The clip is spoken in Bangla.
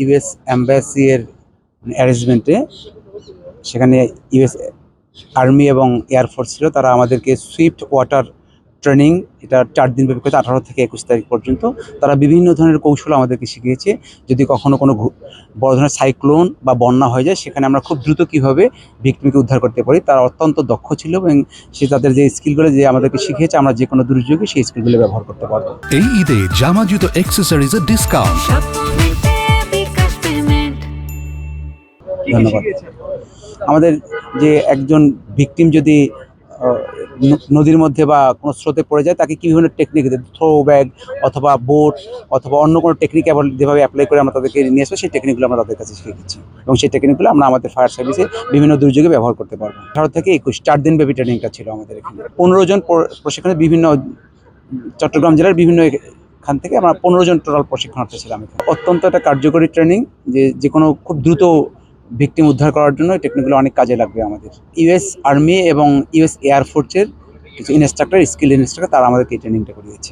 ইউএস এম্বাসি এর অ্যারেঞ্জমেন্টে সেখানে ইউএস আর্মি এবং এয়ারফোর্স ছিল, তারা আমাদেরকে সুইফট ওয়াটার ট্রেনিং, এটা 4 দিন ব্যাপী, 18 থেকে 21 তারিখ পর্যন্ত তারা বিভিন্ন ধরনের কৌশল আমাদেরকে শিখিয়েছে। যদি কখনো কোনো বড় ধরনের সাইক্লোন বা বন্যা হয়ে যায়, সেখানে আমরা খুব দ্রুত কীভাবে ভিক্টিমকে উদ্ধার করতে পারি, তারা অত্যন্ত দক্ষ ছিল এবং সে তাদের যে স্কিলগুলো যে আমাদেরকে শিখিয়েছে, আমরা যে কোনো দুর্যোগে সেই স্কিলগুলো ব্যবহার করতে পারবো। এই ঈদে জামা জুতো অ্যাক্সেসরিজের ডিসকাউন্ট। ধন্যবাদ। আমাদের যে একজন ভিকটিম যদি নদীর মধ্যে বা কোনো স্রোতে পড়ে যায়, তাকে কি বিভিন্ন টেকনিক, থ্রো ব্যাগ অথবা বোট অথবা অন্য কোনো টেকনিক যেভাবে অ্যাপ্লাই করে আমরা তাদেরকে নিয়ে আসবো, সেই টেকনিকগুলো আমরা তাদের কাছে শিখেছি এবং সেই টেকনিকগুলো আমরা আমাদের ফায়ার সার্ভিসে বিভিন্ন দুর্যোগে ব্যবহার করতে পারবো। 18 থেকে 21, 4 দিন ব্যাপী ট্রেনিংটা ছিল আমাদের এখানে। 15 জন প্রশিক্ষণে, বিভিন্ন চট্টগ্রাম জেলার বিভিন্ন এখান থেকে আমরা 15 জন টোটাল প্রশিক্ষণার্থী ছিলাম। অত্যন্ত একটা কার্যকরী ট্রেনিং, যে কোনো খুব দ্রুত ভিকটিম উদ্ধার করার জন্য এই টেকনিকগুলো অনেক কাজে লাগবে আমাদের। ইউএস আর্মি এবং ইউএস এয়ারফোর্সের কিছু ইনস্ট্রাক্টর, স্কিল ইনস্ট্রাক্টর, তারা আমাদেরকে এই ট্রেনিংটা করিয়েছে।